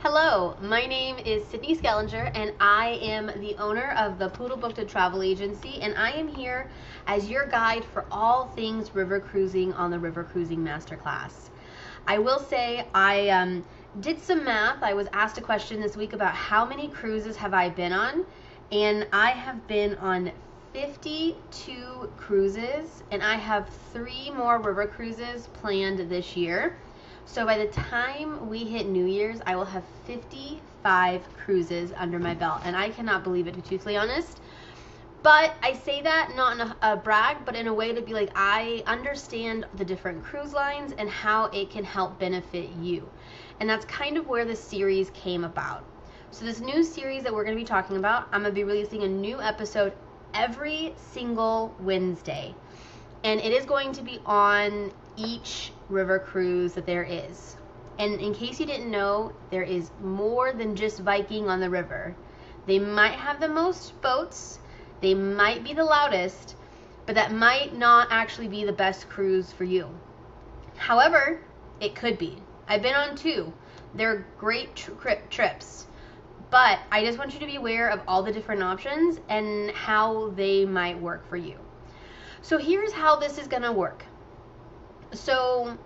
Hello, my name is Sydney Skellinger, and I am the owner of the Poodle Booked Travel Agency, and I am here as your guide for all things river cruising on the River Cruising Masterclass. I will say I did some math. I was asked a question this week about how many cruises have I been on, and I have been on 52 cruises, and I have 3 more river cruises planned this year. So by the time we hit New Year's, I will have 55 cruises under my belt, and I cannot believe it, to be truthfully honest. But I say that not in a brag, but in a way to be like, I understand the different cruise lines and how it can help benefit you. And that's kind of where this series came about. So this new series that we're going to be talking about, I'm going to be releasing a new episode every single Wednesday. And it is going to be on each river cruise that there is. And in case you didn't know, there is more than just Viking on the river. They might have the most boats, they might be the loudest, but that might not actually be the best cruise for you. However, it could be. I've been on 2. They're great trips. But I just want you to be aware of all the different options and how they might work for you. So here's how this is going to work. So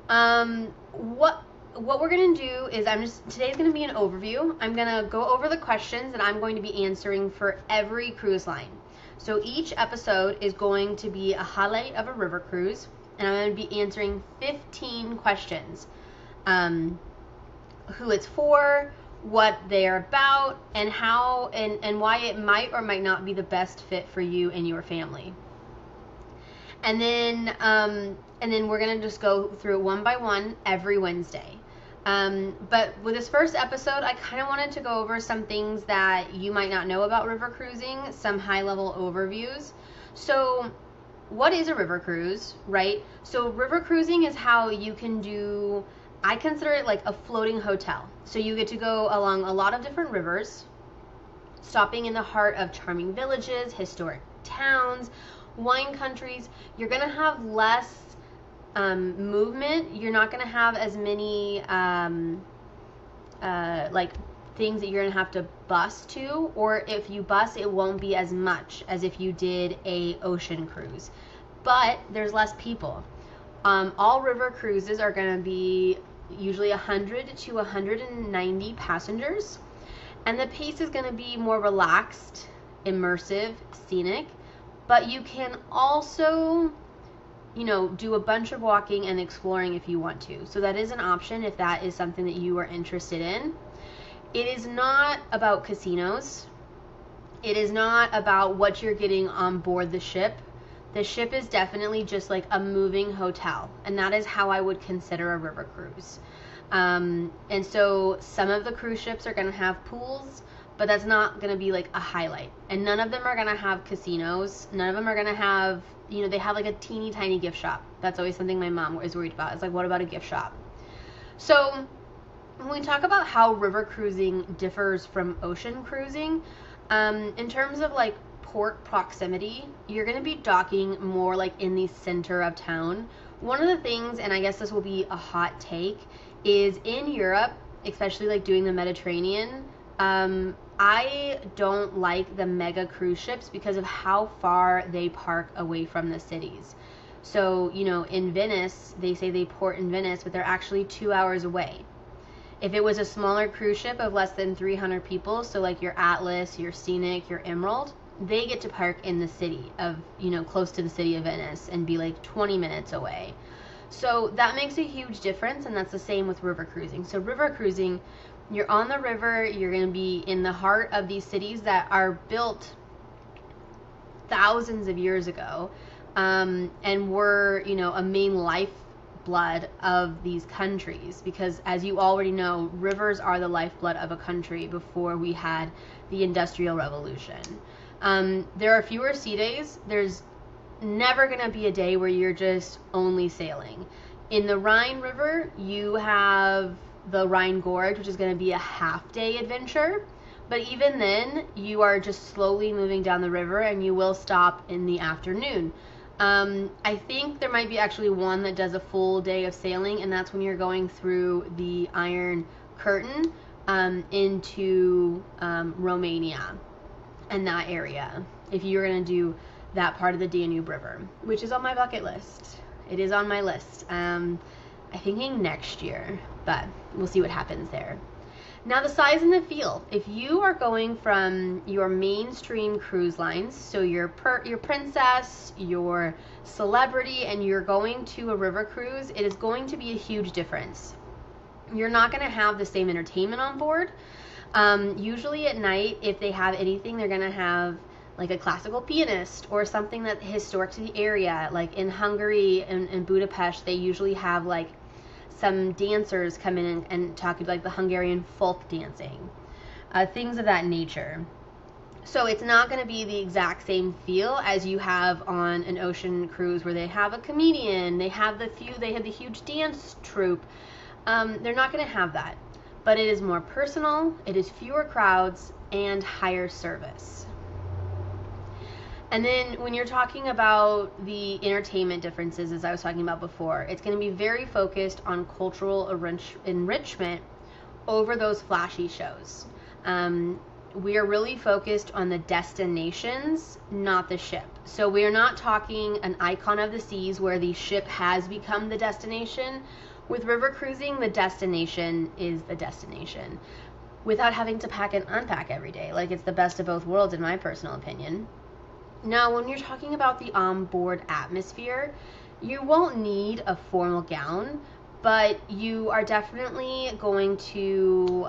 what we're going to do is today's going to be an overview. I'm going to go over the questions that I'm going to be answering for every cruise line. So each episode is going to be a highlight of a river cruise, and I'm going to be answering 15 questions. Who it's for, what they're about, and how and why it might or might not be the best fit for you and your family. And then we're gonna just go through one by one every Wednesday. But with this first episode, I kind of wanted to go over some things that you might not know about river cruising, some high-level overviews. So what is a river cruise, right? So river cruising is how you can do, I consider it like a floating hotel. So you get to go along a lot of different rivers, stopping in the heart of charming villages, historic towns, wine countries. You're going to have less movement. You're not going to have as many like things that you're going to have to bus to, or if you bus, it won't be as much as if you did a ocean cruise. But there's less people. All river cruises are going to be usually 100 to 190 passengers, and the pace is going to be more relaxed, immersive, scenic. But you can also, do a bunch of walking and exploring if you want to. So that is an option if that is something that you are interested in. It is not about casinos. It is not about what you're getting on board the ship. The ship is definitely just like a moving hotel, and that is how I would consider a river cruise. And so some of the cruise ships are going to have pools, but that's not going to be like a highlight. And none of them are going to have casinos. None of them are going to have, they have like a teeny tiny gift shop. That's always something my mom is worried about. It's like, what about a gift shop? So when we talk about how river cruising differs from ocean cruising, in terms of like port proximity, you're going to be docking more like in the center of town. One of the things, and I guess this will be a hot take, is in Europe, especially like doing the Mediterranean, I don't like the mega cruise ships because of how far they park away from the cities. So, in Venice, they say they port in Venice, but they're actually 2 hours away. If it was a smaller cruise ship of less than 300 people, so like your Atlas, your Scenic, your Emerald, they get to park in the city of, close to the city of Venice and be like 20 minutes away. So that makes a huge difference, and that's the same with river cruising. So river cruising, you're on the river, you're going to be in the heart of these cities that are built thousands of years ago, and were, a main lifeblood of these countries, because as you already know, rivers are the lifeblood of a country before we had the Industrial Revolution. There are fewer sea days. There's never going to be a day where you're just only sailing. In the Rhine River, you have the Rhine Gorge, which is going to be a half-day adventure. But even then, you are just slowly moving down the river, and you will stop in the afternoon. I think there might be actually one that does a full day of sailing, and that's when you're going through the Iron Curtain, into Romania and that area, if you're going to do that part of the Danube River, which is on my bucket list. It is on my list. I'm thinking next year, but we'll see what happens there. Now, the size and the feel. If you are going from your mainstream cruise lines, so your Princess, your Celebrity, and you're going to a river cruise, it is going to be a huge difference. You're not going to have the same entertainment on board. Usually at night, if they have anything, they're going to have like a classical pianist or something that historic to the area. Like in Hungary and Budapest, they usually have like some dancers come in and talk like the Hungarian folk dancing, things of that nature. So it's not going to be the exact same feel as you have on an ocean cruise where they have a comedian, they have the huge dance troupe. They're not going to have that, but it is more personal, it is fewer crowds, and higher service. And then when you're talking about the entertainment differences, as I was talking about before, it's going to be very focused on cultural enrichment over those flashy shows. We are really focused on the destinations, not the ship. So we are not talking an icon of the seas where the ship has become the destination. With river cruising, the destination is the destination without having to pack and unpack every day. Like, it's the best of both worlds, in my personal opinion. Now, when you're talking about the onboard atmosphere, you won't need a formal gown, but you are definitely going to,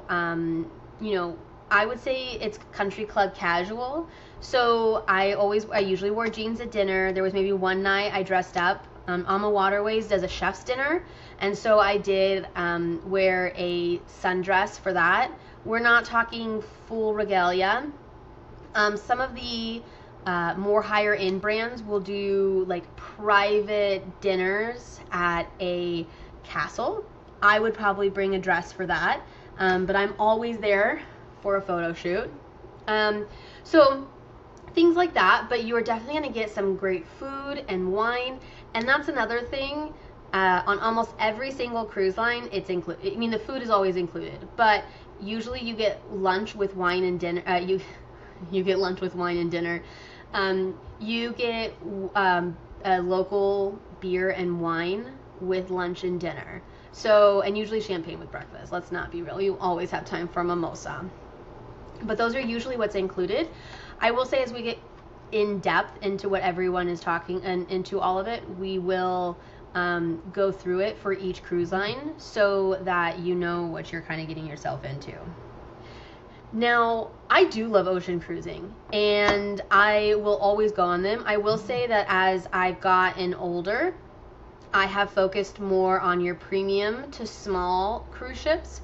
I would say it's country club casual. So I usually wore jeans at dinner. There was maybe one night I dressed up. Alma Waterways does a chef's dinner, and so I did wear a sundress for that. We're not talking full regalia. Some of the more higher end brands will do like private dinners at a castle. I would probably bring a dress for that, but I'm always there for a photo shoot. So things like that, but you are definitely going to get some great food and wine, and that's another thing. On almost every single cruise line, it's included. I mean, the food is always included, but usually you get lunch with wine and dinner. You get lunch with wine and dinner. You get a local beer and wine with lunch and dinner. So, and usually champagne with breakfast. Let's not be real. You always have time for a mimosa. But those are usually what's included. I will say, as we get in depth into what everyone is talking and into all of it, we will go through it for each cruise line so that you know what you're kind of getting yourself into. Now, I do love ocean cruising, and I will always go on them. I will say that as I've gotten older, I have focused more on your premium to small cruise ships.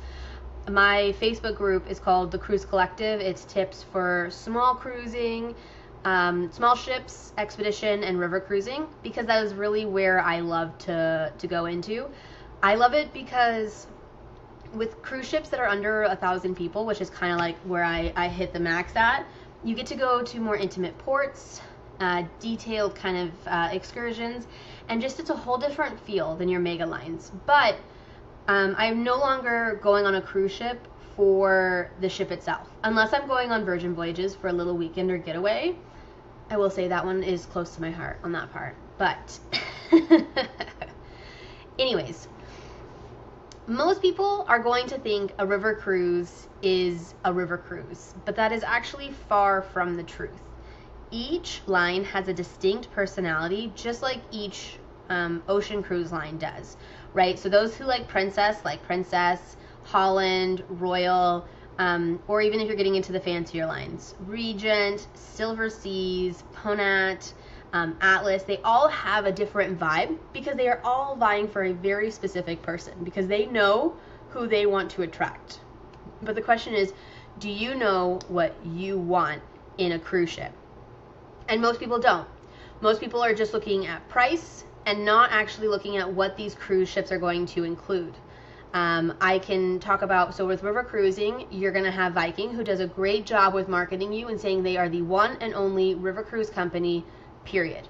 My Facebook group is called The Cruise Collective. It's tips for small cruising, small ships, expedition, and river cruising, because that is really where I love to go into. I love it because with cruise ships that are under 1,000 people, which is kind of like where I hit the max at, you get to go to more intimate ports, detailed kind of excursions, and just it's a whole different feel than your mega lines. But I'm no longer going on a cruise ship for the ship itself. Unless I'm going on Virgin Voyages for a little weekend or getaway. I will say that one is close to my heart on that part. But anyways, most people are going to think a river cruise is a river cruise, but that is actually far from the truth. Each line has a distinct personality, just like each ocean cruise line does, right? So those who like Princess, Holland, Royal, or even if you're getting into the fancier lines, Regent, Silver Seas, Ponant, Atlas, they all have a different vibe because they are all vying for a very specific person because they know who they want to attract. But the question is, do you know what you want in a cruise ship? And most people don't. Most people are just looking at price and not actually looking at what these cruise ships are going to include. I can talk about, so with river cruising, you're going to have Viking, who does a great job with marketing you and saying they are the one and only river cruise company, period.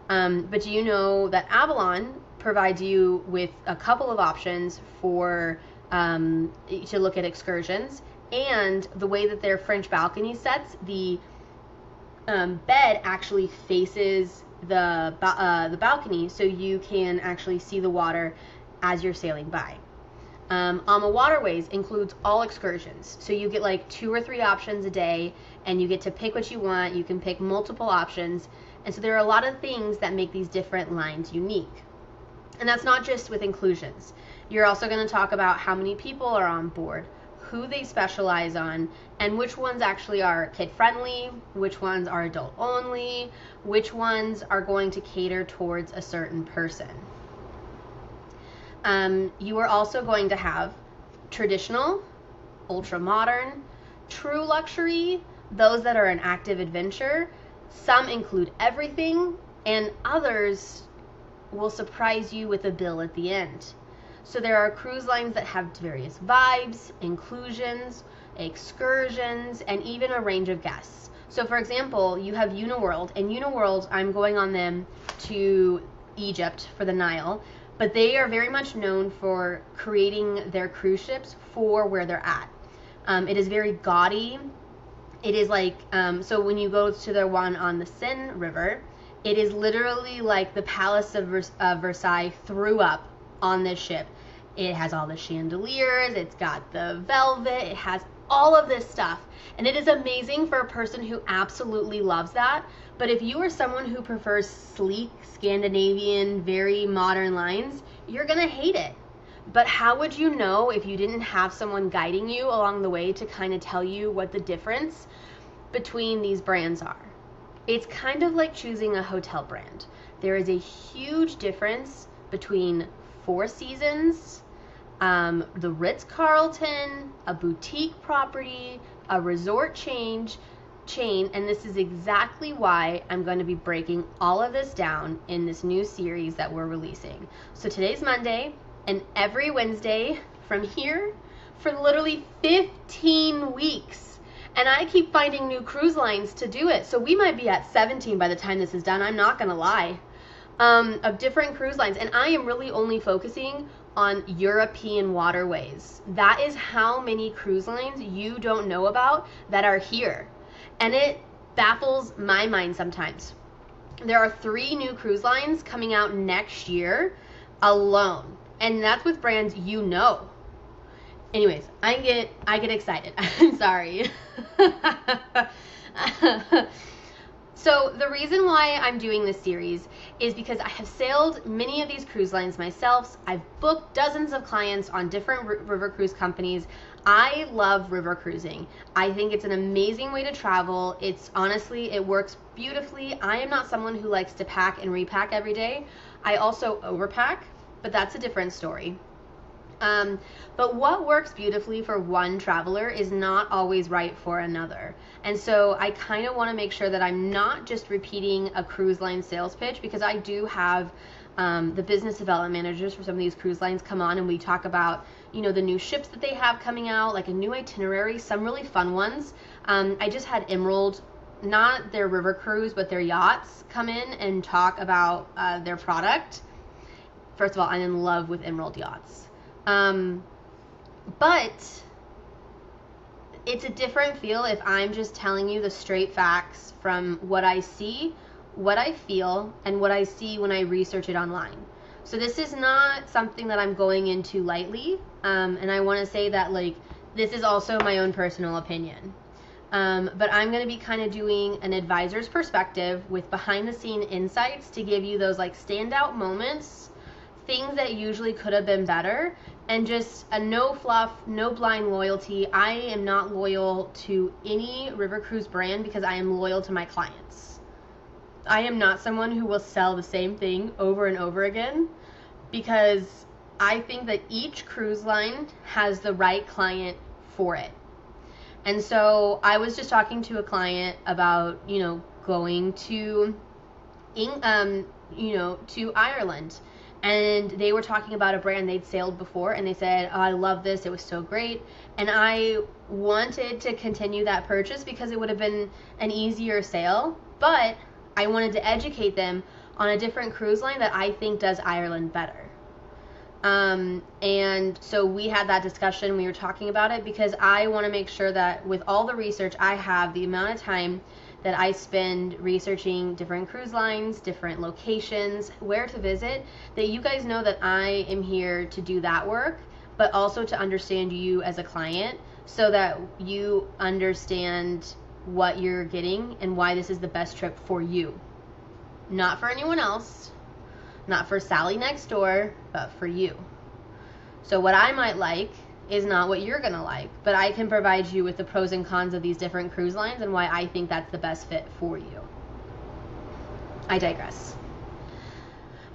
But do you know that Avalon provides you with a couple of options for to look at excursions. And the way that their French balcony sets, the bed actually faces the balcony, so you can actually see the water as you're sailing by. AMA Waterways includes all excursions, so you get like 2 or 3 options a day, and you get to pick what you want. You can pick multiple options, and so there are a lot of things that make these different lines unique. And that's not just with inclusions. You're also going to talk about how many people are on board, who they specialize on, and which ones actually are kid-friendly, which ones are adult-only, which ones are going to cater towards a certain person. You are also going to have traditional, ultra-modern, true luxury, those that are an active adventure. Some include everything, and others will surprise you with a bill at the end. So there are cruise lines that have various vibes, inclusions, excursions, and even a range of guests. So for example, you have Uniworld, and Uniworld, I'm going on them to Egypt for the Nile, but they are very much known for creating their cruise ships for where they're at. It is very gaudy. It is like, so when you go to their one on the Seine River, it is literally like the Palace of Versailles threw up on this ship. It has all the chandeliers, it's got the velvet, it has all of this stuff. And it is amazing for a person who absolutely loves that. But if you are someone who prefers sleek, Scandinavian, very modern lines, you're gonna hate it. But how would you know if you didn't have someone guiding you along the way to kind of tell you what the difference between these brands are? It's kind of like choosing a hotel brand. There is a huge difference between Four Seasons, the Ritz-Carlton, a boutique property, a resort chain, and this is exactly why I'm going to be breaking all of this down in this new series that we're releasing. So today's Monday, and every Wednesday from here for literally 15 weeks. And I keep finding new cruise lines to do it. So we might be at 17 by the time this is done, I'm not gonna lie, of different cruise lines. And I am really only focusing on European waterways. That is how many cruise lines you don't know about that are here. And it baffles my mind sometimes. There are 3 new cruise lines coming out next year alone. And that's with brands you know. Anyways, I get excited. I'm sorry. So the reason why I'm doing this series is because I have sailed many of these cruise lines myself. I've booked dozens of clients on different river cruise companies. I love river cruising. I think it's an amazing way to travel. It's honestly, it works beautifully. I am not someone who likes to pack and repack every day. I also overpack, but that's a different story. But what works beautifully for one traveler is not always right for another. And so I kind of want to make sure that I'm not just repeating a cruise line sales pitch, because I do have the business development managers for some of these cruise lines come on and we talk about, you know, the new ships that they have coming out, like a new itinerary, some really fun ones. I just had Emerald, not their river cruise, but their yachts come in and talk about their product. First of all, I'm in love with Emerald yachts. But it's a different feel if I'm just telling you the straight facts from what I see, what I feel, and what I see when I research it online. So this is not something that I'm going into lightly, and I want to say that, like, this is also my own personal opinion. But I'm going to be kind of doing an advisor's perspective with behind the scene insights to give you those like standout moments, things that usually could have been better, and just a no fluff, no blind loyalty. I am not loyal to any river cruise brand because I am loyal to my clients. I am not someone who will sell the same thing over and over again, because I think that each cruise line has the right client for it. And so I was just talking to a client about, you know, going to, to Ireland. And they were talking about a brand they'd sailed before, and they said, oh, I love this, it was so great. And I wanted to continue that purchase because it would have been an easier sail, but I wanted to educate them on a different cruise line that I think does Ireland better. And so we had that discussion. We were talking about it because I want to make sure that with all the research I have, the amount of time that I spend researching different cruise lines, different locations, where to visit, that you guys know that I am here to do that work, but also to understand you as a client so that you understand what you're getting and why this is the best trip for you. Not for anyone else, not for Sally next door, but for you. So what I might like is not what you're gonna like, but I can provide you with the pros and cons of these different cruise lines and why I think that's the best fit for you. I digress.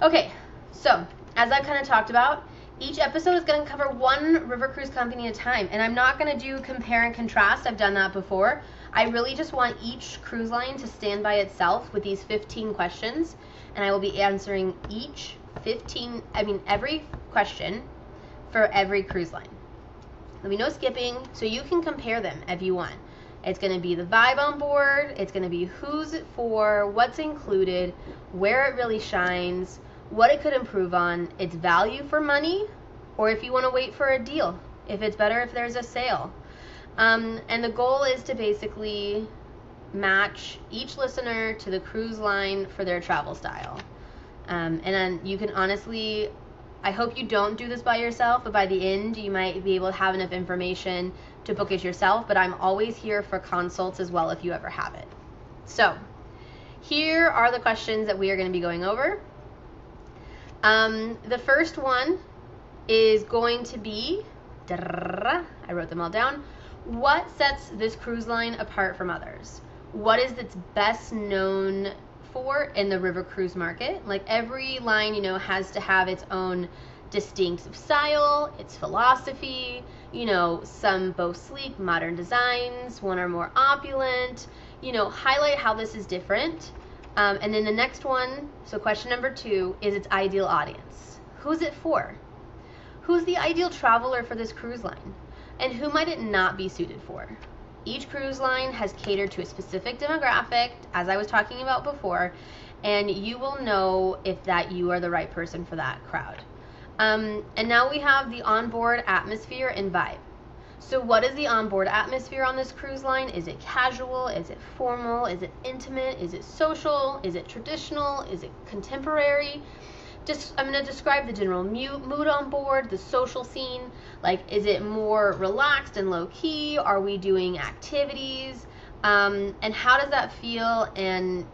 Okay, so as I've kind of talked about, each episode is going to cover one river cruise company at a time, and I'm not going to do compare and contrast. I've done that before. I really just want each cruise line to stand by itself with these 15 questions, and I will be answering every question for every cruise line. There'll be no skipping, so you can compare them if you want. It's going to be the vibe on board, it's going to be who's it for, what's included, where it really shines, what it could improve on, its value for money, or if you want to wait for a deal, if it's better if there's a sale. And the goal is to basically match each listener to the cruise line for their travel style. And then you can honestly, I hope you don't do this by yourself, but by the end you might be able to have enough information to book it yourself, but I'm always here for consults as well if you ever have it. So here are the questions that we are going to be going over. The first one is going to be, I wrote them all down. What sets this cruise line apart from others? What is its best known for in the river cruise market? Like every line, has to have its own distinctive style, its philosophy, some boast sleek, modern designs, one are more opulent, highlight how this is different. And then the next one, so question number 2, is its ideal audience. Who's it for? Who's the ideal traveler for this cruise line? And who might it not be suited for? Each cruise line has catered to a specific demographic, as I was talking about before, and you will know if that you are the right person for that crowd. And now we have the onboard atmosphere and vibe. So what is the onboard atmosphere on this cruise line? Is it casual? Is it formal? Is it intimate? Is it social? Is it traditional? Is it contemporary? I'm going to describe the general mood on board, the social scene. Like, is it more relaxed and low-key? Are we doing activities? And how does that feel? And,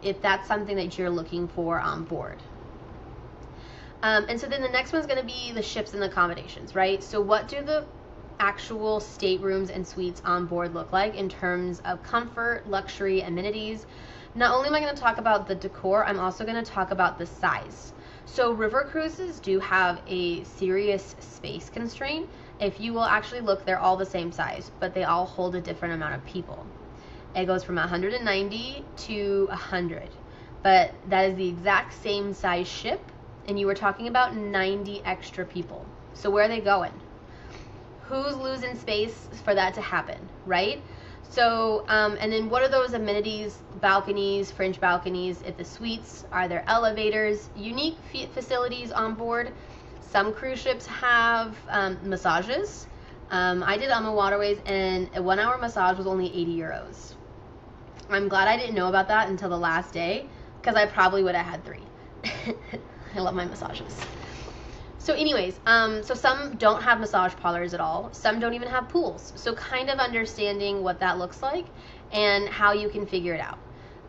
if that's something that you're looking for on board. And so then the next one's going to be the ships and the accommodations, right? So what do the actual staterooms and suites on board look like in terms of comfort, luxury, amenities? Not only am I going to talk about the decor, I'm also going to talk about the size. So river cruises do have a serious space constraint. If you will actually look, they're all the same size, but they all hold a different amount of people. It goes from 190 to 100, but that is the exact same size ship, and you were talking about 90 extra people. So where are they going? Who's losing space for that to happen, right? So, and then what are those amenities, balconies, fringe balconies at the suites? Are there elevators, unique facilities on board? Some cruise ships have massages. I did Alma Waterways, and a 1-hour massage was only 80 euros. I'm glad I didn't know about that until the last day, because I probably would have had 3. I love my massages. So anyways, so some don't have massage parlors at all. Some don't even have pools. So kind of understanding what that looks like and how you can figure it out.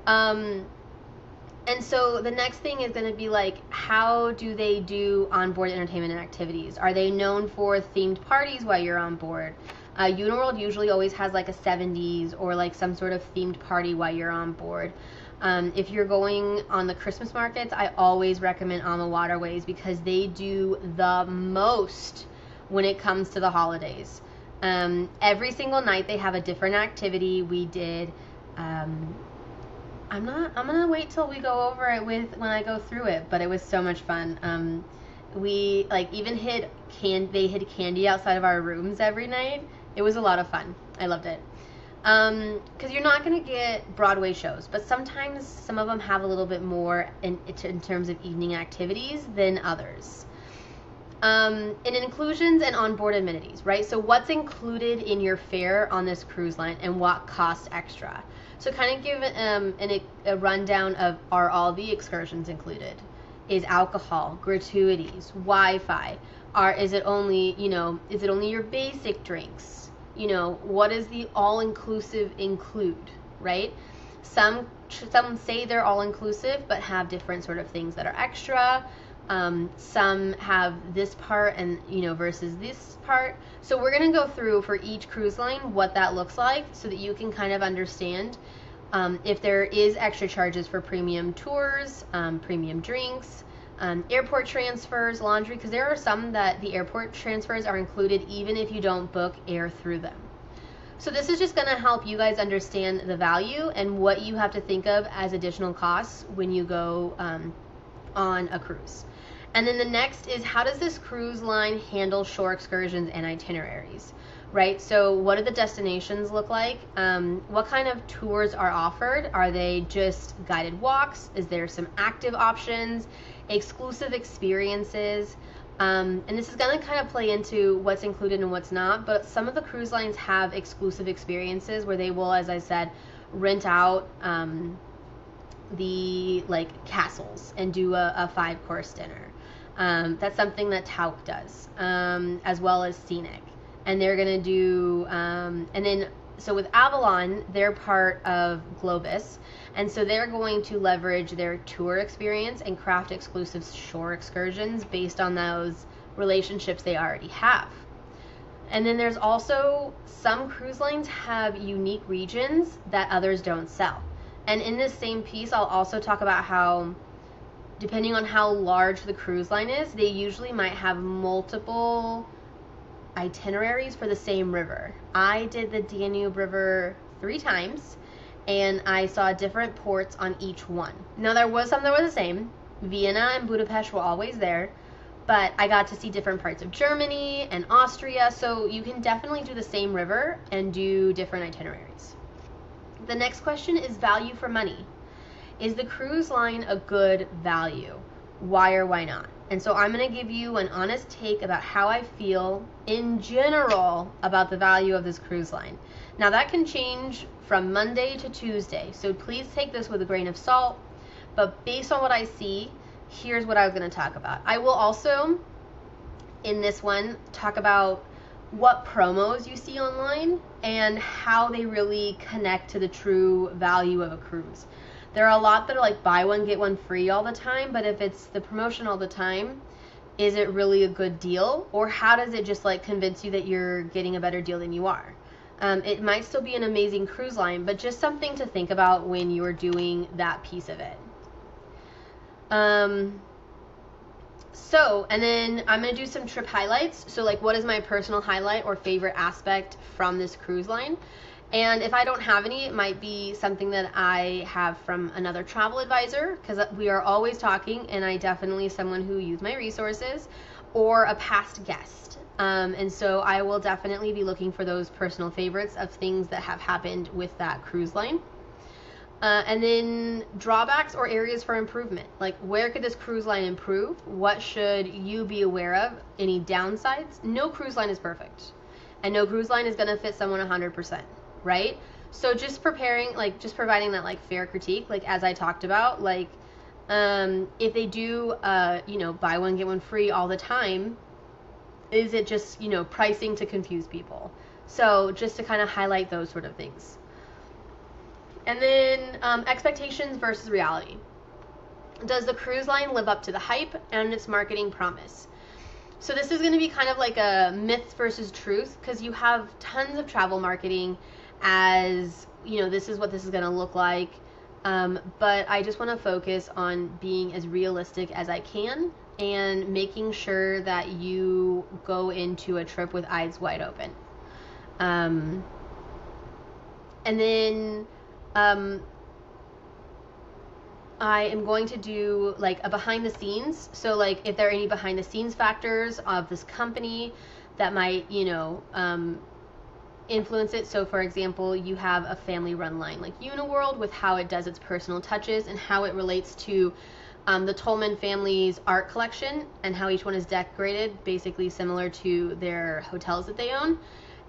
And so the next thing is going to be like, how do they do onboard entertainment and activities? Are they known for themed parties while you're on board? Uniworld usually always has like a 70s or like some sort of themed party while you're on board. If you're going on the Christmas markets, I always recommend Alma Waterways because they do the most when it comes to the holidays. Every single night they have a different activity. We did, I'm gonna wait till we go over it when I go through it, but it was so much fun. We like even they hid candy outside of our rooms every night. It was a lot of fun. I loved it. Because you're not going to get Broadway shows, but sometimes some of them have a little bit more in terms of evening activities than others. And inclusions and onboard amenities, right? So what's included in your fare on this cruise line and what costs extra? So kind of give a rundown of, are all the excursions included? Is alcohol, gratuities, Wi-Fi? Is it only your basic drinks? What does the all-inclusive include, right? Some say they're all-inclusive but have different sort of things that are extra. Some have this part and versus this part. So we're going to go through for each cruise line what that looks like so that you can kind of understand if there is extra charges for premium tours, premium drinks, airport transfers, laundry, because there are some that the airport transfers are included even if you don't book air through them. So this is just going to help you guys understand the value and what you have to think of as additional costs when you go on a cruise. And then the next is, how does this cruise line handle shore excursions and itineraries, right? So what do the destinations look like? What kind of tours are offered? Are they just guided walks? Is there some active options, exclusive experiences? And this is going to kind of play into what's included and what's not, but some of the cruise lines have exclusive experiences where they will, as I said, rent out the castles and do a 5-course dinner. That's something that Tauk does, as well as Scenic. And they're going to do, and then, so with Avalon, they're part of Globus. And so they're going to leverage their tour experience and craft exclusive shore excursions based on those relationships they already have. And then there's also some cruise lines have unique regions that others don't sell. And in this same piece, I'll also talk about how, depending on how large the cruise line is, they usually might have multiple itineraries for the same river. I did the Danube River 3 times, and I saw different ports on each one. Now, there was some that were the same. Vienna and Budapest were always there, but I got to see different parts of Germany and Austria, so you can definitely do the same river and do different itineraries. The next question is value for money. Is the cruise line a good value? Why or why not? And so I'm going to give you an honest take about how I feel in general about the value of this cruise line. Now, that can change from Monday to Tuesday, so please take this with a grain of salt. But based on what I see, here's what I was going to talk about. I will also, in this one, talk about what promos you see online and how they really connect to the true value of a cruise. There are a lot that are like buy one, get one free all the time, but if it's the promotion all the time, is it really a good deal? Or how does it just convince you that you're getting a better deal than you are? It might still be an amazing cruise line, but just something to think about when you're doing that piece of it. And then I'm going to do some trip highlights. So what is my personal highlight or favorite aspect from this cruise line? And if I don't have any, it might be something that I have from another travel advisor, because we are always talking, and I definitely someone who used my resources, or a past guest. And so I will definitely be looking for those personal favorites of things that have happened with that cruise line. And then drawbacks or areas for improvement. Where could this cruise line improve? What should you be aware of? Any downsides? No cruise line is perfect. And no cruise line is going to fit someone 100%. Right? So just providing that fair critique, as I talked about, if they do, buy one, get one free all the time, is it just, pricing to confuse people? So just to kind of highlight those sort of things. And then expectations versus reality. Does the cruise line live up to the hype and its marketing promise? So this is going to be kind of like a myth versus truth, because you have tons of travel marketing as, this is what this is going to look like. But I just want to focus on being as realistic as I can and making sure that you go into a trip with eyes wide open. And then I am going to do a behind the scenes. So if there are any behind the scenes factors of this company that might, influence it. So for example, you have a family run line like Uniworld with how it does its personal touches and how it relates to The Tolman family's art collection and how each one is decorated, basically similar to their hotels that they own.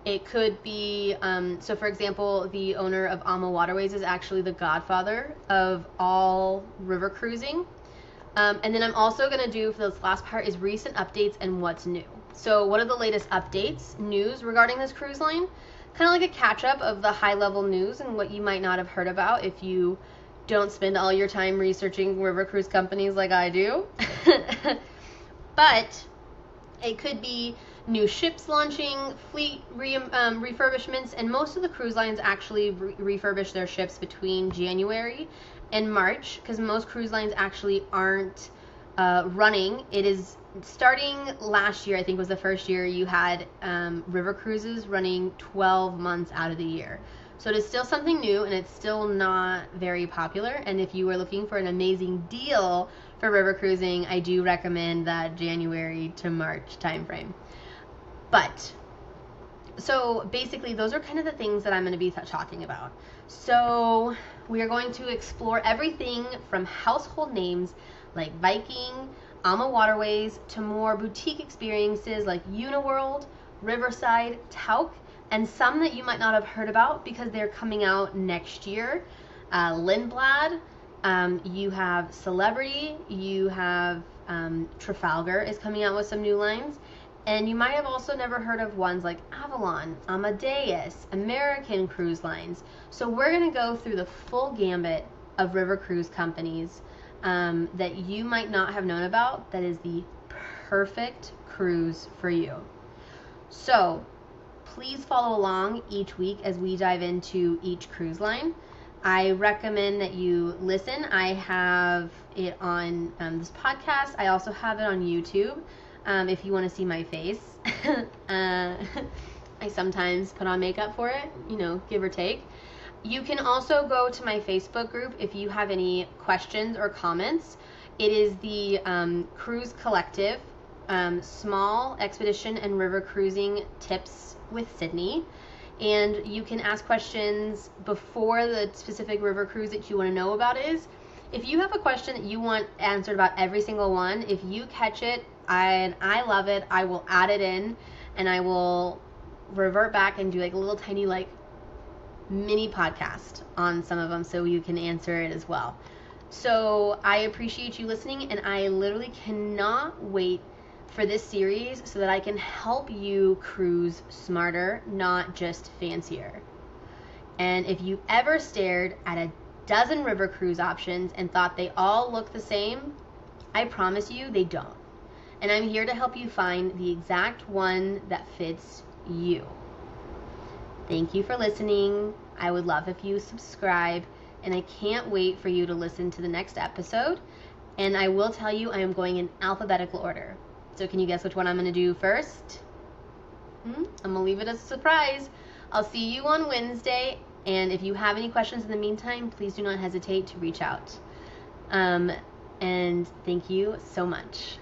It could be, so for example, the owner of Alma Waterways is actually the godfather of all river cruising. And then I'm also going to do, for this last part, is recent updates and what's new. So what are the latest updates, news regarding this cruise line? Kind of like a catch-up of the high-level news and what you might not have heard about if you don't spend all your time researching river cruise companies like I do. But it could be new ships launching, fleet refurbishments, and most of the cruise lines actually refurbish their ships between January and March, because most cruise lines actually aren't running. It is starting last year, I think was the first year you had river cruises running 12 months out of the year. So it is still something new, and it's still not very popular. And if you were looking for an amazing deal for river cruising, I do recommend that January to March timeframe. But, so basically those are kind of the things that I'm going to be talking about. So we are going to explore everything from household names like Viking, Alma Waterways, to more boutique experiences like Uniworld, Riverside, Tauck, and some that you might not have heard about because they're coming out next year. Lindblad, you have Celebrity, you have Trafalgar is coming out with some new lines, and you might have also never heard of ones like Avalon, Amadeus, American Cruise Lines. So we're going to go through the full gambit of river cruise companies that you might not have known about that is the perfect cruise for you. So please follow along each week as we dive into each cruise line. I recommend that you listen. I have it on this podcast. I also have it on YouTube if you want to see my face. I sometimes put on makeup for it, give or take. You can also go to my Facebook group if you have any questions or comments. It is the Cruise Collective, Small Expedition and River Cruising Tips with Sydney. And you can ask questions before the specific river cruise that you want to know about is. If you have a question that you want answered about every single one, if you catch it and I love it, I will add it in and I will revert back and do like a little tiny mini podcast on some of them so you can answer it as well. So I appreciate you listening, and I literally cannot wait for this series so that I can help you cruise smarter, not just fancier. And if you ever stared at a dozen river cruise options and thought they all look the same, I promise you they don't. And I'm here to help you find the exact one that fits you. Thank you for listening. I would love if you subscribe, and I can't wait for you to listen to the next episode. And I will tell you I am going in alphabetical order. So can you guess which one I'm going to do first? I'm going to leave it as a surprise. I'll see you on Wednesday, and if you have any questions in the meantime, please do not hesitate to reach out. And thank you so much.